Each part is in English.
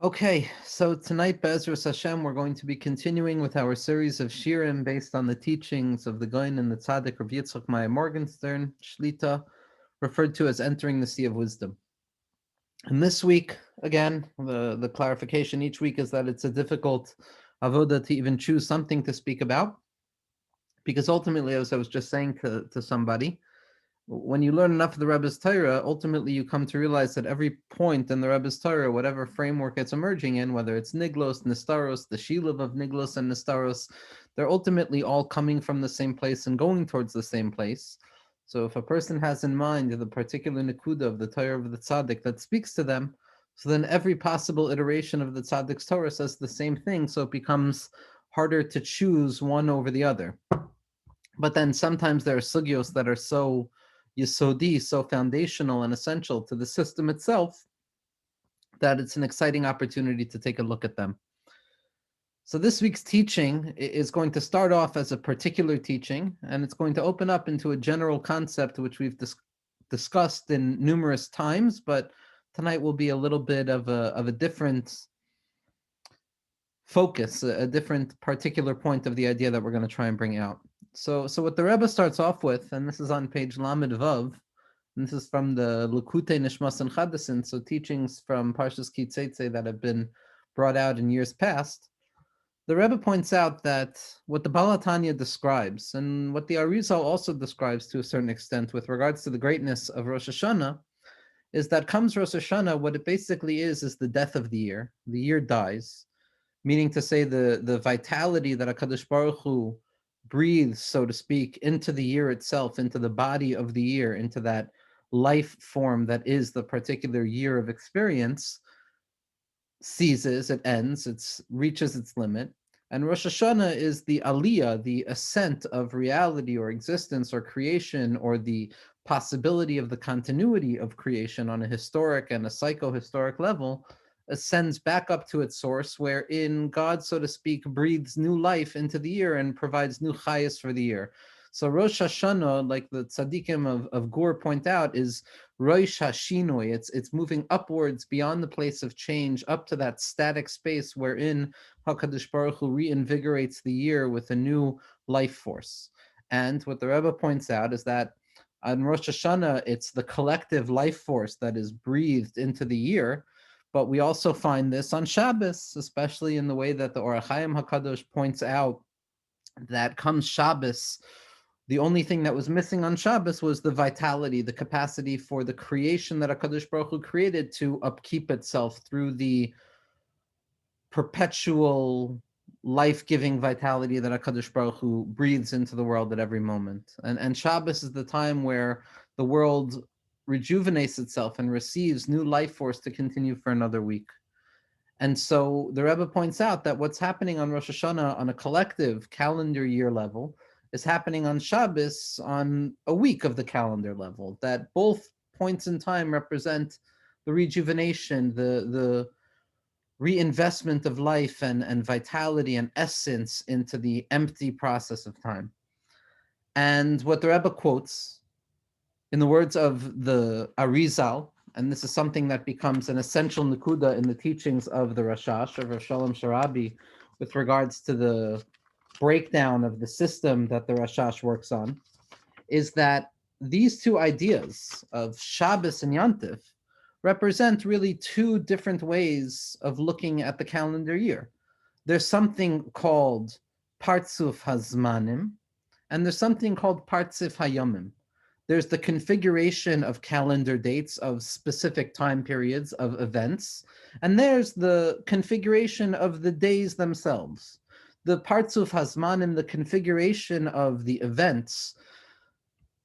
Okay, so tonight, Be'ezras Hashem, we're going to be continuing with our series of shirim based on the teachings of the Gaon and the Tzaddik Rav Yitzchak Maya Morgenstern, Shlita, referred to as entering the Sea of Wisdom. And this week, again, the clarification each week is that it's a difficult avoda to even choose something to speak about, because ultimately, as I was just saying to somebody, when you learn enough of the Rebbe's Torah, ultimately you come to realize that every point in the Rebbe's Torah, whatever framework it's emerging in, whether it's Niglos, Nistaros, the Shiluv of Niglos and Nistaros, they're ultimately all coming from the same place and going towards the same place. So if a person has in mind the particular Nikuda of the Torah of the Tzaddik that speaks to them, so then every possible iteration of the Tzaddik's Torah says the same thing, so it becomes harder to choose one over the other. But then sometimes there are sugyos that are so yesodi, so foundational and essential to the system itself, that it's an exciting opportunity to take a look at them. So this week's teaching is going to start off as a particular teaching, and it's going to open up into a general concept which we've discussed in numerous times, but tonight will be a little bit of a different focus, a different particular point of the idea that we're going to try and bring out. So what the Rebbe starts off with, and this is on page Lamed Vav, and this is from the Likutei Nishmas and Chadasin, so teachings from Parshas Ki Tzeitze that have been brought out in years past. The Rebbe points out that what the Baal HaTanya describes, and what the Arizal also describes to a certain extent with regards to the greatness of Rosh Hashanah, is that comes Rosh Hashanah, what it basically is the death of the year. The year dies, meaning to say the vitality that HaKadosh Baruch Hu breathes, so to speak, into the year itself, into the body of the year, into that life form that is the particular year of experience, ceases, it ends, it reaches its limit. And Rosh Hashanah is the aliyah, the ascent of reality or existence or creation, or the possibility of the continuity of creation on a historic and a psycho-historic level, ascends back up to its source, wherein God, so to speak, breathes new life into the year and provides new chayas for the year. So Rosh Hashanah, like the tzaddikim of Gur point out, is Rosh Hashinoi. It's moving upwards beyond the place of change, up to that static space wherein HaKadosh Baruch Hu reinvigorates the year with a new life force. And what the Rebbe points out is that on Rosh Hashanah, it's the collective life force that is breathed into the year. But we also find this on Shabbos, especially in the way that the Or HaChaim HaKadosh points out that comes Shabbos, the only thing that was missing on Shabbos was the vitality, the capacity for the creation that HaKadosh Baruch Hu created to upkeep itself through the perpetual life-giving vitality that HaKadosh Baruch Hu breathes into the world at every moment. And Shabbos is the time where the world rejuvenates itself and receives new life force to continue for another week. And so the Rebbe points out that what's happening on Rosh Hashanah on a collective calendar year level is happening on Shabbos on a week of the calendar level, that both points in time represent the rejuvenation, the reinvestment of life and vitality and essence into the empty process of time. And what the Rebbe quotes, in the words of the Arizal, and this is something that becomes an essential nekuda in the teachings of the Rashash, of Rav Shalom Sharabi, with regards to the breakdown of the system that the Rashash works on, is that these two ideas of Shabbos and Yantif represent really two different ways of looking at the calendar year. There's something called Partzuf Hazmanim, and there's something called Partzuf Hayomim. There's the configuration of calendar dates of specific time periods of events, and there's the configuration of the days themselves. The Partzuf Hazmanim, the configuration of the events,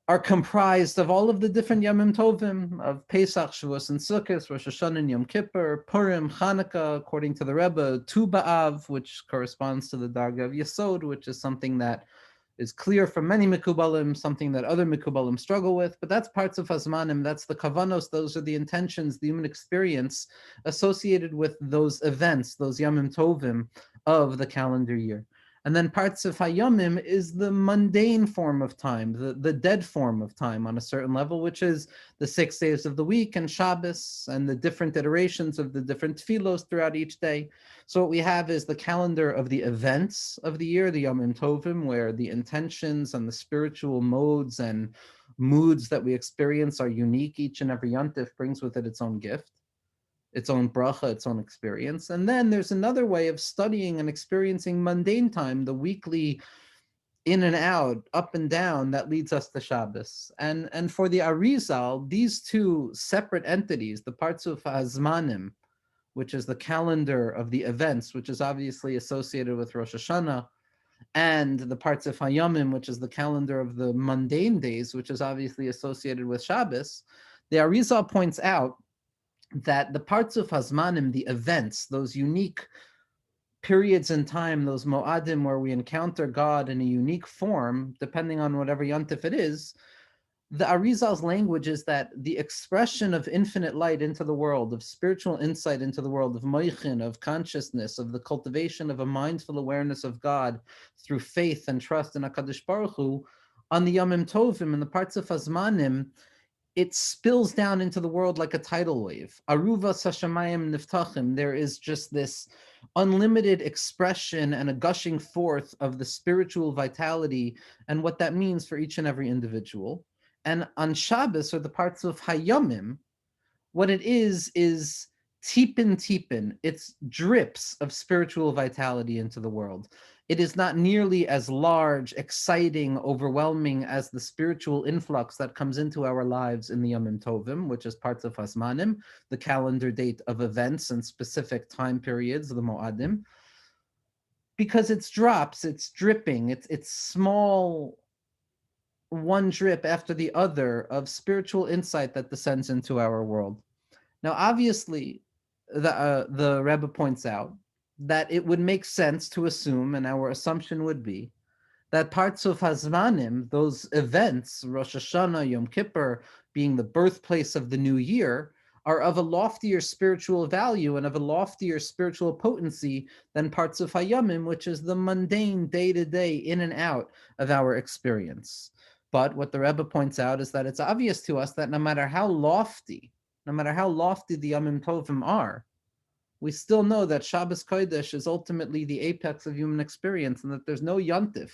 are comprised of all of the different Yomim Tovim, of Pesach, Shavuos, and Sukkot, Rosh Hashanah, and Yom Kippur, Purim, Hanukkah, according to the Rebbe, Tu B'Av, which corresponds to the Dargah of Yesod, which is something that is clear from many Mekubalim, something that other Mekubalim struggle with, but that's parts of Hazmanim, that's the Kavanos, those are the intentions, the human experience associated with those events, those Yomim Tovim of the calendar year. And then parts of Hayomim is the mundane form of time, the dead form of time on a certain level, which is the 6 days of the week and Shabbos and the different iterations of the different tefillos throughout each day. So what we have is the calendar of the events of the year, the Yomim Tovim, where the intentions and the spiritual modes and moods that we experience are unique. Each and every yontif brings with it its own gift, its own bracha, its own experience. And then there's another way of studying and experiencing mundane time, the weekly in and out, up and down, that leads us to Shabbos. And for the Arizal, these two separate entities, the parts of Hazmanim, which is the calendar of the events, which is obviously associated with Rosh Hashanah, and the parts of Hayomim, which is the calendar of the mundane days, which is obviously associated with Shabbos, the Arizal points out that the parts of Hazmanim, the events, those unique periods in time, those mo'adim where we encounter God in a unique form, depending on whatever yontif it is, the Arizal's language is that the expression of infinite light into the world, of spiritual insight into the world, of moichin, of consciousness, of the cultivation of a mindful awareness of God through faith and trust in HaKadosh Baruch Hu, on the Yomim Tovim and the parts of Hazmanim, it spills down into the world like a tidal wave. Aruva sashamayim niftachim. There is just this unlimited expression and a gushing forth of the spiritual vitality and what that means for each and every individual. And on Shabbos, or the parts of Hayomim, what it is tipin. It's drips of spiritual vitality into the world. It is not nearly as large, exciting, overwhelming as the spiritual influx that comes into our lives in the Yomim Tovim, which is parts of Hazmanim, the calendar date of events and specific time periods, the Mo'adim, because it's drops, it's dripping, it's small, one drip after the other of spiritual insight that descends into our world. Now, obviously, the Rebbe points out that it would make sense to assume, and our assumption would be, that parts of Hazmanim, those events, Rosh Hashanah, Yom Kippur, being the birthplace of the new year, are of a loftier spiritual value and of a loftier spiritual potency than parts of Hayomim, which is the mundane day-to-day in and out of our experience. But what the Rebbe points out is that it's obvious to us that no matter how lofty the Yomim Tovim are, we still know that Shabbos Kodesh is ultimately the apex of human experience, and that there's no yontif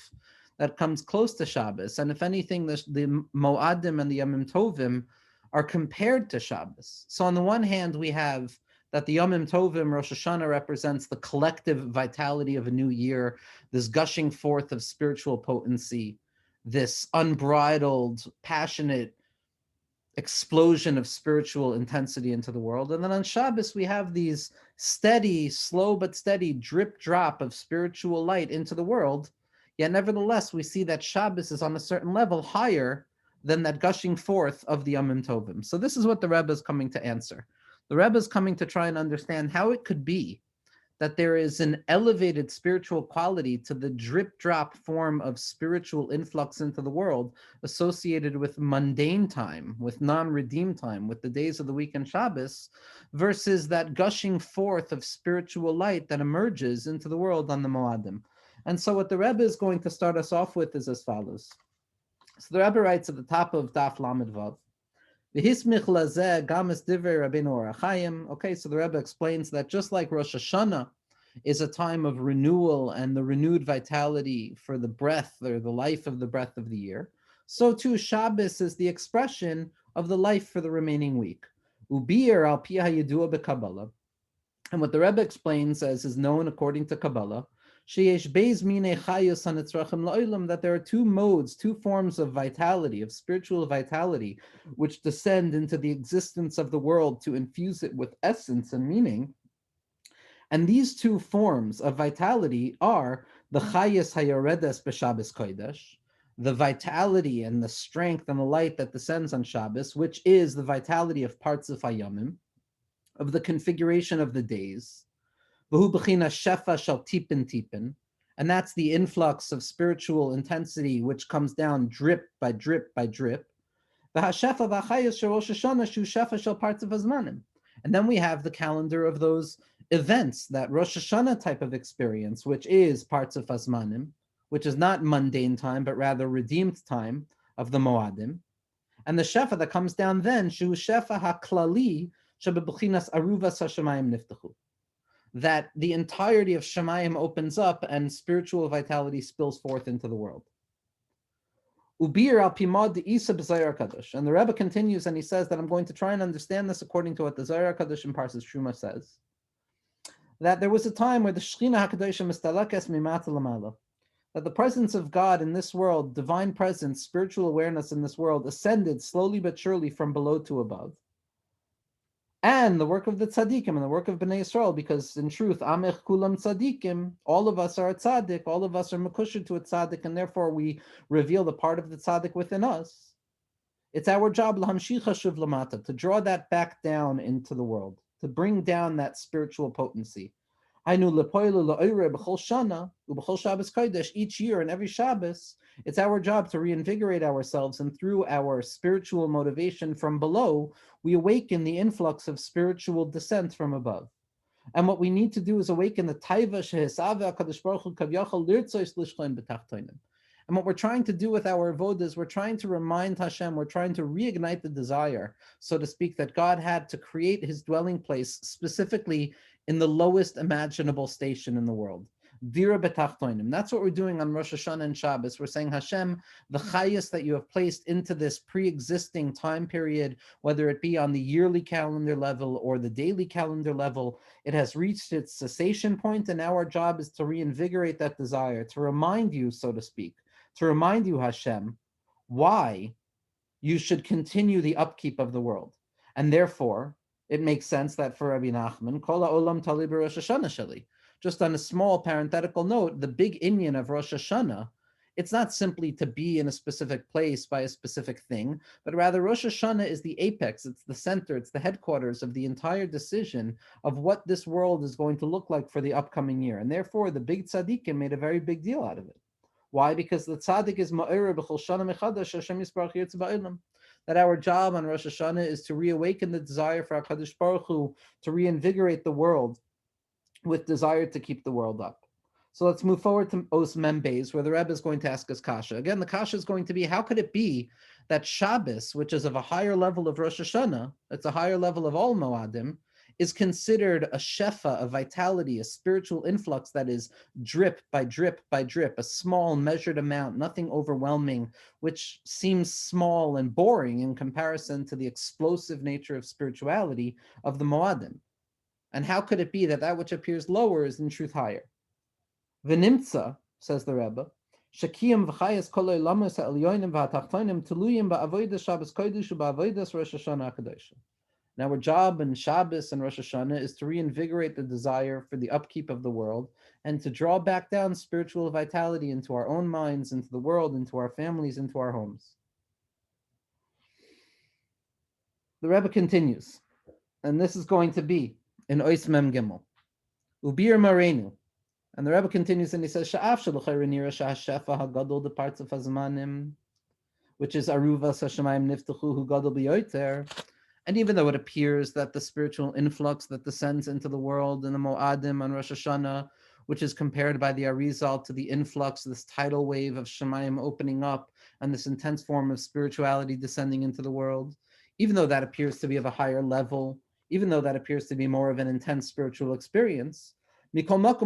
that comes close to Shabbos. And if anything, the Mo'adim and the Yomim Tovim are compared to Shabbos. So on the one hand, we have that the Yomim Tovim, Rosh Hashanah, represents the collective vitality of a new year, this gushing forth of spiritual potency, this unbridled, passionate explosion of spiritual intensity into the world. And then on Shabbos, we have these steady, slow but steady drip drop of spiritual light into the world. Yet nevertheless, we see that Shabbos is on a certain level higher than that gushing forth of the Yomim Tovim. So this is what the Rebbe is coming to answer. The Rebbe is coming to try and understand how it could be that there is an elevated spiritual quality to the drip drop form of spiritual influx into the world associated with mundane time, with non-redeemed time, with the days of the week and Shabbos, versus that gushing forth of spiritual light that emerges into the world on the Mo'adim. And so what the Rebbe is going to start us off with is as follows. So the Rebbe writes at the top of Daf Lamed Vav, okay, so the Rebbe explains that just like Rosh Hashanah is a time of renewal and the renewed vitality for the breath or the life of the breath of the year, so too Shabbos is the expression of the life for the remaining week. Ubir al pi hayidua beKabbalah, and what the Rebbe explains, as is known according to Kabbalah, that there are two modes, two forms of vitality, of spiritual vitality, which descend into the existence of the world to infuse it with essence and meaning. And these two forms of vitality are the chayas hayoredes b'Shabbos kodesh, the vitality and the strength and the light that descends on Shabbos, which is the vitality of parts of Hayomim, of the configuration of the days, and that's the influx of spiritual intensity which comes down drip by drip by drip. And then we have the calendar of those events, that Rosh Hashanah type of experience, which is parts of Azmanim, which is not mundane time, but rather redeemed time of the Moadim, and the Shefa that comes down then, Shu Shefa HaKlali, Shebebechinas Aruvas HaShemayim Niftachu, that the entirety of Shemayim opens up and spiritual vitality spills forth into the world. Ubir al Pimad the Isa b'Zayar Kadosh. And the Rebbe continues and he says that I'm going to try and understand this according to what the Zayar Kadosh in Parshas Truma says. That there was a time where the Shechina HaKadosh mistalakes mimata lamala, that the presence of God in this world, divine presence, spiritual awareness in this world, ascended slowly but surely from below to above. And the work of the tzaddikim and the work of Bnei Yisrael, because in truth, amech kulam tzaddikim, all of us are a tzaddik, all of us are makusher to a tzaddik, and therefore we reveal the part of the tzaddik within us. It's our job, l'hamshich hashuv lamata, to draw that back down into the world, to bring down that spiritual potency. Each year and every Shabbos, it's our job to reinvigorate ourselves, and through our spiritual motivation from below, we awaken the influx of spiritual descent from above. And what we need to do is awaken the taiva shehesava HaKadosh Baruch Hu kavyachol lirtzos lishlein b'tachtonim. And what we're trying to do with our avodah is we're trying to remind Hashem, we're trying to reignite the desire, so to speak, that God had to create his dwelling place specifically in the lowest imaginable station in the world. Dira betachtoinim. That's what we're doing on Rosh Hashanah and Shabbos. We're saying, Hashem, the chayas that you have placed into this pre-existing time period, whether it be on the yearly calendar level or the daily calendar level, it has reached its cessation point, and now our job is to reinvigorate that desire, to remind you, so to speak, to remind you, Hashem, why you should continue the upkeep of the world. And therefore, it makes sense that for Rabbi Nachman, Kol ha'olam tali b'Rosh Hashanah sheli. Just on a small parenthetical note, the big inyan of Rosh Hashanah, it's not simply to be in a specific place by a specific thing, but rather Rosh Hashanah is the apex, it's the center, it's the headquarters of the entire decision of what this world is going to look like for the upcoming year. And therefore, the big tzaddikim made a very big deal out of it. Why? Because the tzaddik is ma'ira b'chol shana mechadash Hashem yisbarach yirtz ba'olam. That our job on Rosh Hashanah is to reawaken the desire for HaKadosh Baruch Hu to reinvigorate the world with desire to keep the world up. So let's move forward to Os Mem Beis, where the Rebbe is going to ask us kasha. Again, the kasha is going to be, how could it be that Shabbos, which is of a higher level of Rosh Hashanah, it's a higher level of all Moadim, is considered a shefa, a vitality, a spiritual influx that is drip by drip by drip, a small measured amount, nothing overwhelming, which seems small and boring in comparison to the explosive nature of spirituality of the Moadim. And how could it be that that which appears lower is in truth higher? V'nimtza, says the Rebbe, Shakiyam v'chayas kol oilamos ha'elyonim v'hatachtonim teluyim ba'avodas Shabbos kodesh u'ba'avodas Rosh Hashanah HaKadosh. Now, our job in Shabbos and Rosh Hashanah is to reinvigorate the desire for the upkeep of the world and to draw back down spiritual vitality into our own minds, into the world, into our families, into our homes. The Rebbe continues, and this is going to be in Ois Mem Gimel, Ubir Marenu. And the Rebbe continues and he says, Sha'af sh'luchayre nira sha'ashefa ha'gadol the parts of Hazmanim, which is Aruvas HaShemayim Niftachu hu gadol b'yoter. And even though it appears that the spiritual influx that descends into the world in the Moadim on Rosh Hashanah, which is compared by the Arizal to the influx, this tidal wave of Shemayim opening up and this intense form of spirituality descending into the world, even though that appears to be of a higher level, even though that appears to be more of an intense spiritual experience, nevertheless,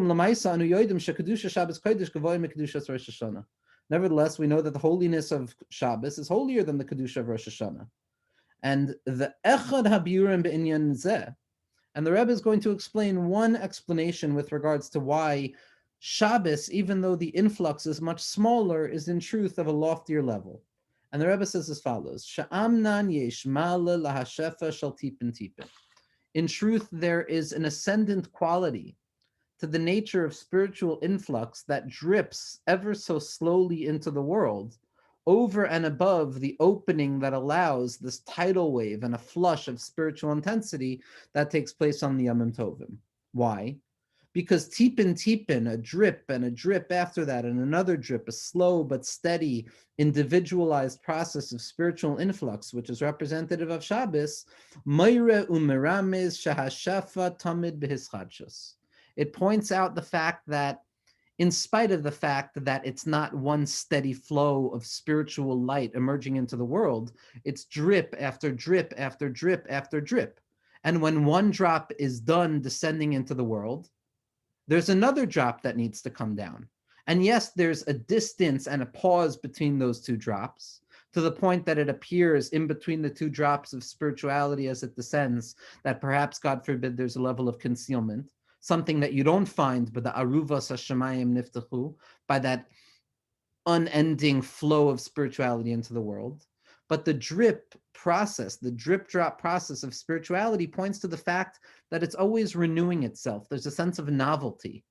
we know that the holiness of Shabbos is holier than the Kedusha of Rosh Hashanah. And the Echad Habiurim B'inyan Zeh, and the Rebbe is going to explain one explanation with regards to why Shabbos, even though the influx is much smaller, is in truth of a loftier level. And the Rebbe says as follows: Sha'amnan yesh ma'ala lahashefa shel tipin tipin. In truth, there is an ascendant quality to the nature of spiritual influx that drips ever so slowly into the world, over and above the opening that allows this tidal wave and a flush of spiritual intensity that takes place on the Yomim Tovim. Why? Because tipin, a drip and a drip after that, and another drip, a slow but steady, individualized process of spiritual influx, which is representative of Shabbos, Moire umeramez shahashafa tamid behischadshus. It points out the fact that, in spite of the fact that it's not one steady flow of spiritual light emerging into the world, it's drip after drip after drip after drip. And when one drop is done descending into the world, there's another drop that needs to come down. And yes, there's a distance and a pause between those two drops, to the point that it appears in between the two drops of spirituality as it descends, that perhaps, God forbid, there's a level of concealment, something that you don't find by the Aruvas Hashemayim Niftachu, by that unending flow of spirituality into the world. But the drip process, the drip drop process of spirituality points to the fact that it's always renewing itself. There's a sense of novelty.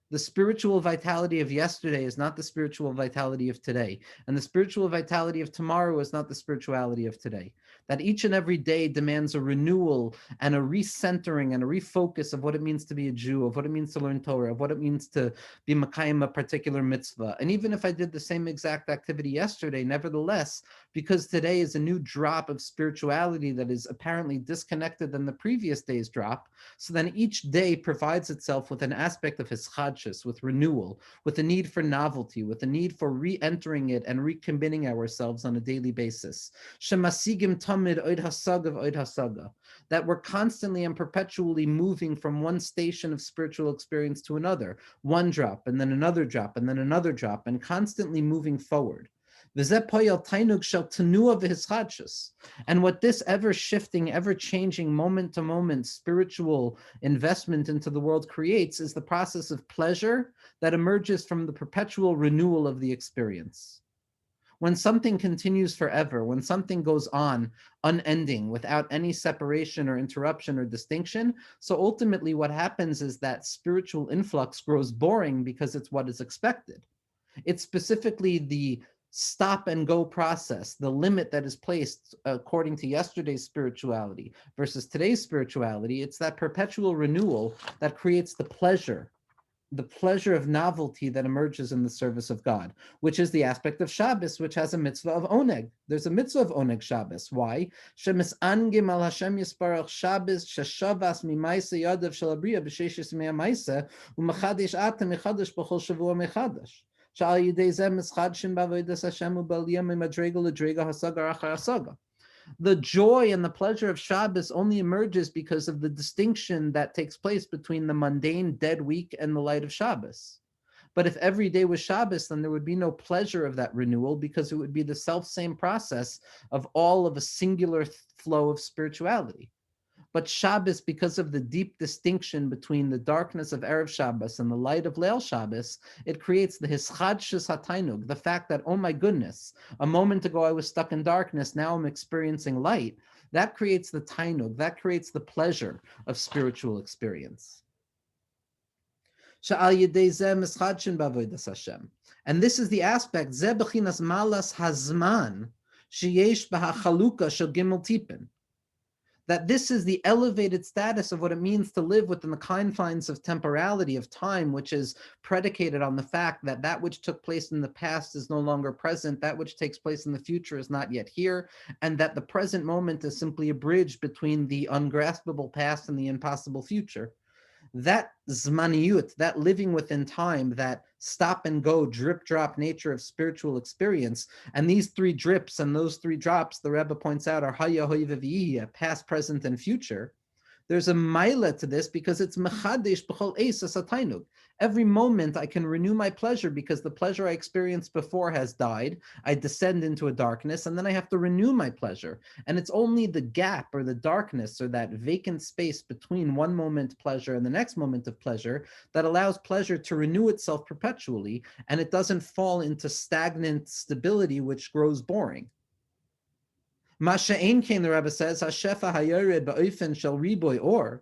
The spiritual vitality of yesterday is not the spiritual vitality of today. And the spiritual vitality of tomorrow is not the spirituality of today. That each and every day demands a renewal and a recentering and a refocus of what it means to be a Jew, of what it means to learn Torah, of what it means to be Makayim a particular mitzvah. And even if I did the same exact activity yesterday, nevertheless, because today is a new drop of spirituality that is apparently disconnected than the previous day's drop, so then each day provides itself with an aspect of hischadshus, with renewal, with a need for novelty, with a need for re-entering it and recommitting ourselves on a daily basis. Shemasigim tamid oid hasaga, that we're constantly and perpetually moving from one station of spiritual experience to another, one drop and then another drop and then another drop, and constantly moving forward. And what this ever-shifting, ever-changing, moment-to-moment spiritual investment into the world creates is the process of pleasure that emerges from the perpetual renewal of the experience. When something continues forever, when something goes on unending without any separation or interruption or distinction, so ultimately what happens is that spiritual influx grows boring because it's what is expected. It's specifically the stop and go process, the limit that is placed according to yesterday's spirituality versus today's spirituality. It's that perpetual renewal that creates the pleasure of novelty that emerges in the service of God, which is the aspect of Shabbos, which has a mitzvah of oneg. There's a mitzvah of oneg Shabbos. Why? Shemis angim al Hashem yisparach Shabbos sheshavas mimaisa yadav shalabriya b'sheshis mea maisa u'mechadesh atem mechadesh b'chol shavua mechadesh. The joy and the pleasure of Shabbos only emerges because of the distinction that takes place between the mundane dead week and the light of Shabbos. But if every day was Shabbos, then there would be no pleasure of that renewal, because it would be the self-same process of all of a singular flow of spirituality. But Shabbos, because of the deep distinction between the darkness of Erev Shabbos and the light of Leil Shabbos, it creates the hischadshus hatainug, the fact that, oh my goodness, a moment ago I was stuck in darkness, now I'm experiencing light. That creates the tainug, that creates the pleasure of spiritual experience. And this is the aspect, zeh bechinas malas hazman, sheyesh b'hachaluka shel gimel tipin, that this is the elevated status of what it means to live within the confines of temporality, of time, which is predicated on the fact that that which took place in the past is no longer present, that which takes place in the future is not yet here, and that the present moment is simply a bridge between the ungraspable past and the impossible future. That zmaniyut, that living within time, that stop and go, drip drop nature of spiritual experience, and these three drips and those three drops, the Rebbe points out, are haya, hoy, v'viyah, past, present, and future. There's a maila to this because it's mechadesh b'chol eis asatainug. Every moment I can renew my pleasure because the pleasure I experienced before has died. I descend into a darkness, and then I have to renew my pleasure. And it's only the gap or the darkness or that vacant space between one moment pleasure and the next moment of pleasure that allows pleasure to renew itself perpetually, and it doesn't fall into stagnant stability, which grows boring. Masha'en came, the Rebbe says, Hashefa hayored ba'ofen shel riboy or,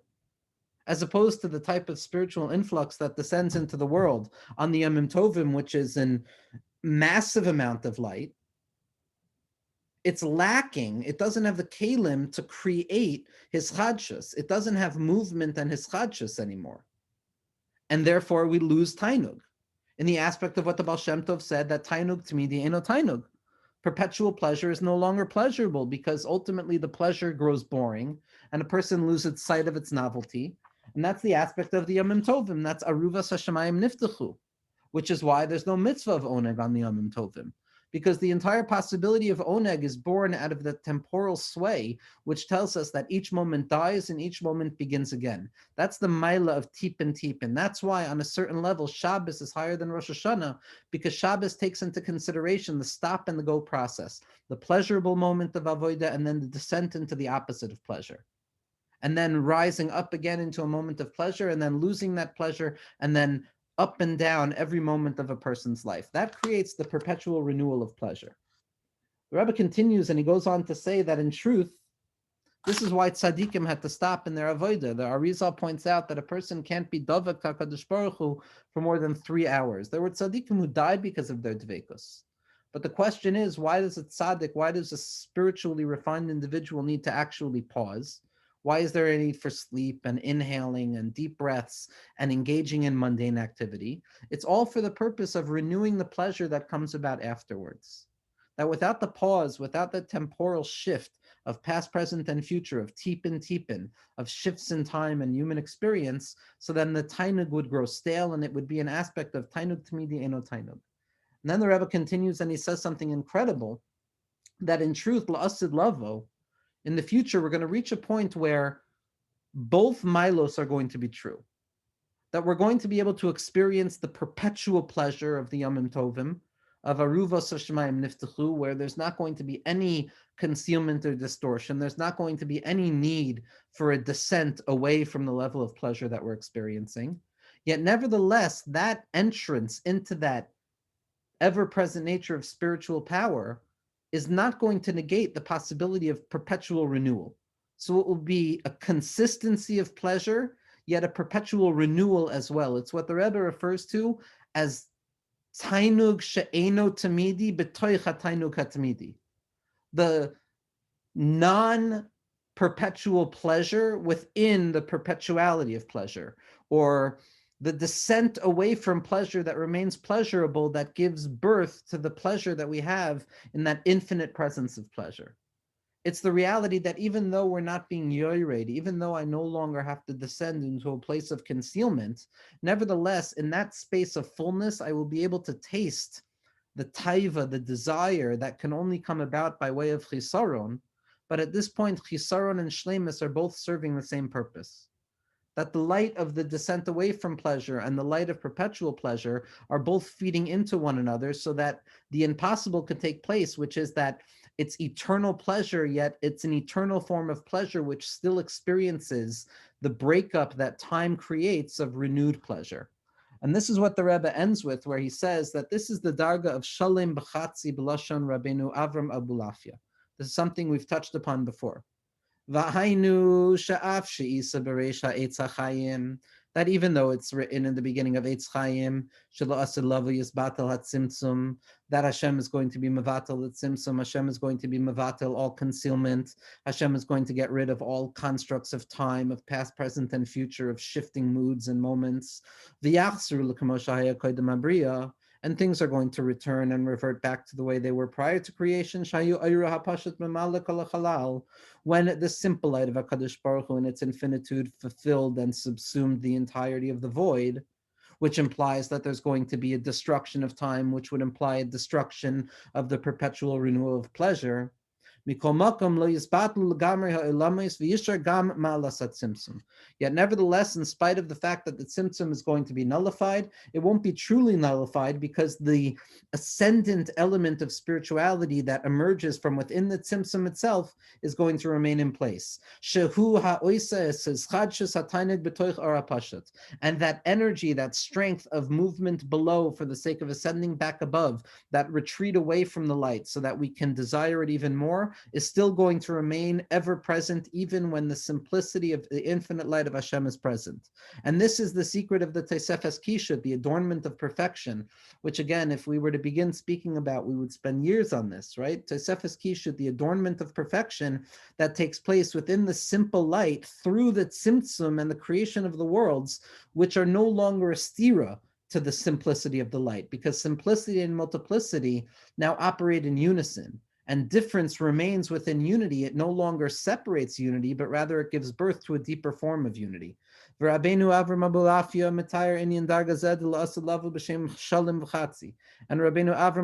as opposed to the type of spiritual influx that descends into the world on the Yomim Tovim, which is a massive amount of light. It's lacking. It doesn't have the kalim to create his chadshus. It doesn't have movement and his chadshus anymore. And therefore we lose tainug. In the aspect of what the Baal Shem Tov said, that tainug tamidi eno tainug. Perpetual pleasure is no longer pleasurable because ultimately the pleasure grows boring and a person loses sight of its novelty. And that's the aspect of the Yomim Tovim. That's Aruvas Hashemayim Niftachu, which is why there's no mitzvah of oneg on the Yomim Tovim, because the entire possibility of oneg is born out of the temporal sway, which tells us that each moment dies and each moment begins again. That's the maila of tipin. That's why on a certain level, Shabbos is higher than Rosh Hashanah, because Shabbos takes into consideration the stop and the go process, the pleasurable moment of avodah, and then the descent into the opposite of pleasure. And then rising up again into a moment of pleasure, and then losing that pleasure, and then up and down every moment of a person's life. That creates the perpetual renewal of pleasure. The Rebbe continues and he goes on to say that in truth, this is why tzaddikim had to stop in their avodah. The Arizal points out that a person can't be dovek HaKadosh Baruch Hu for more than 3 hours. There were tzaddikim who died because of their dveikus. But the question is, why does a tzaddik, why does a spiritually refined individual need to actually pause? Why is there a need for sleep and inhaling and deep breaths and engaging in mundane activity? It's all for the purpose of renewing the pleasure that comes about afterwards. That without the pause, without the temporal shift of past, present, and future, of tipin, of shifts in time and human experience, so then the tainug would grow stale and it would be an aspect of tainug tamidi eno tainug. And then the Rebbe continues and he says something incredible, that in truth, la'asid lavo, in the future, we're going to reach a point where both milos are going to be true. That we're going to be able to experience the perpetual pleasure of the Yomim Tovim, of Aruvos Hashemayim Niftachu, where there's not going to be any concealment or distortion. There's not going to be any need for a descent away from the level of pleasure that we're experiencing. Yet nevertheless, that entrance into that ever-present nature of spiritual power is not going to negate the possibility of perpetual renewal. So it will be a consistency of pleasure, yet a perpetual renewal as well. It's what the Rebbe refers to as tainug she'eno tamidi b'toich hatainug hatamidi. The non-perpetual pleasure within the perpetuality of pleasure, or the descent away from pleasure that remains pleasurable, that gives birth to the pleasure that we have in that infinite presence of pleasure. It's the reality that even though we're not being yoyred, even though I no longer have to descend into a place of concealment, nevertheless, in that space of fullness, I will be able to taste the taiva, the desire that can only come about by way of chisaron. But at this point, chisaron and shlemus are both serving the same purpose. That the light of the descent away from pleasure and the light of perpetual pleasure are both feeding into one another, so that the impossible could take place, which is that it's eternal pleasure, yet it's an eternal form of pleasure which still experiences the breakup that time creates of renewed pleasure. And this is what the Rebbe ends with, where he says that this is the Dargah of Shalim b'chatzi b'lashon Rabbeinu Avram Abulafia. This is something we've touched upon before. V'hainu sha'af she'isa bereisha Eitz HaChaim, that even though it's written in the beginning of Eitz Chaim, shelo asid lavu yisbatel hatzimtzum, that Hashem is going to be mevatel hatzimtzum, Hashem is going to be mevatel all concealment, Hashem is going to get rid of all constructs of time, of past, present, and future, of shifting moods and moments. V'yachzru l'kamo shehaya kodem habriya, and things are going to return and revert back to the way they were prior to creation. When the simple light of HaKadosh Baruch Hu in its infinitude fulfilled and subsumed the entirety of the void, which implies that there's going to be a destruction of time, which would imply a destruction of the perpetual renewal of pleasure. Yet nevertheless, in spite of the fact that the tzimtzum is going to be nullified, it won't be truly nullified, because the ascendant element of spirituality that emerges from within the tzimtzum itself is going to remain in place. And that energy, that strength of movement below for the sake of ascending back above, that retreat away from the light so that we can desire it even more, anymore is still going to remain ever present, even when the simplicity of the infinite light of Hashem is present. And this is the secret of the Tosefes Kishut, the adornment of perfection, which again, if we were to begin speaking about, we would spend years on this, right? Tosefes Kishut, the adornment of perfection that takes place within the simple light through the tzimtzum and the creation of the worlds, which are no longer a stira to the simplicity of the light, because simplicity and multiplicity now operate in unison, and difference remains within unity. It no longer separates unity, but rather it gives birth to a deeper form of unity. And Rabbeinu Avram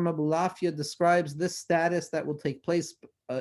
Abulafia describes this status that will take place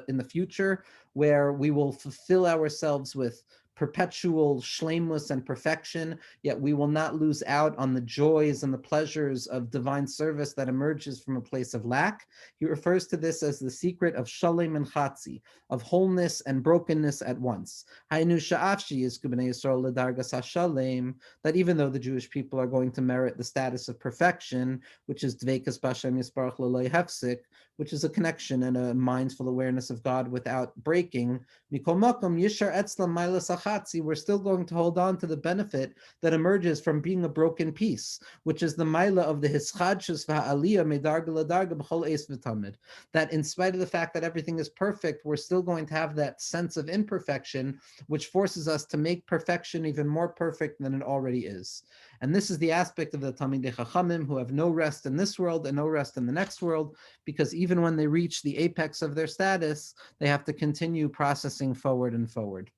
in the future, where we will fulfill ourselves with perpetual shlemus and perfection, yet we will not lose out on the joys and the pleasures of divine service that emerges from a place of lack. He refers to this as the secret of Shalim and Chatzi, of wholeness and brokenness at once. Hainu sha'afshi is Kubnei Yisrael ledarga sashalim, that even though the Jewish people are going to merit the status of perfection, which is dveikas b'Hashem yisparach l'lo hefsik, which is a connection and a mindful awareness of God without breaking, mikol makom yishar etzlam mailas achatzi, we're still going to hold on to the benefit that emerges from being a broken piece, which is the maila of the hischadshus v'ha'aliyah medarga l'darga b'chol eis v'tamid, that in spite of the fact that everything is perfect, we're still going to have that sense of imperfection, which forces us to make perfection even more perfect than it already is. And this is the aspect of the Talmidei Chachamim, who have no rest in this world and no rest in the next world, because even when they reach the apex of their status, they have to continue processing forward and forward.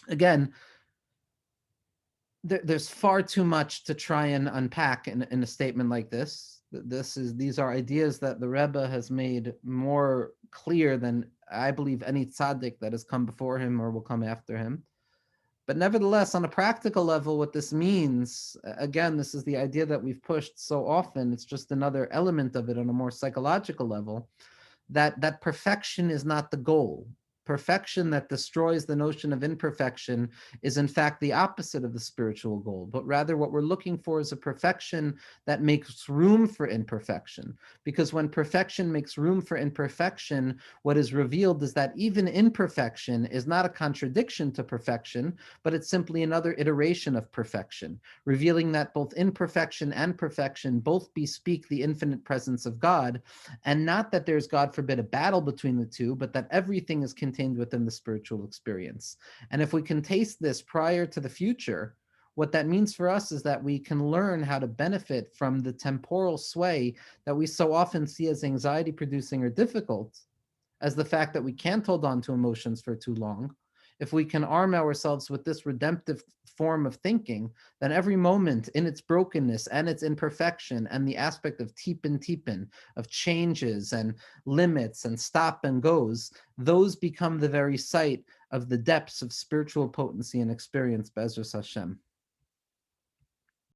Again, there's far too much to try and unpack in a statement like this. These are ideas that the Rebbe has made more clear than I believe any tzaddik that has come before him or will come after him. But nevertheless, on a practical level, what this means, again, this is the idea that we've pushed so often, it's just another element of it on a more psychological level, that perfection is not the goal. Perfection that destroys the notion of imperfection is in fact the opposite of the spiritual goal, but rather what we're looking for is a perfection that makes room for imperfection. Because when perfection makes room for imperfection, what is revealed is that even imperfection is not a contradiction to perfection, but it's simply another iteration of perfection, revealing that both imperfection and perfection both bespeak the infinite presence of God, and not that there's, God forbid, a battle between the two, but that everything is contained within the spiritual experience. And if we can taste this prior to the future, what that means for us is that we can learn how to benefit from the temporal sway that we so often see as anxiety producing or difficult, as the fact that we can't hold on to emotions for too long. If we can arm ourselves with this redemptive form of thinking, then every moment in its brokenness and its imperfection and the aspect of tippin, of changes and limits and stop and goes, those become the very site of the depths of spiritual potency and experience, Be'ezus Hashem.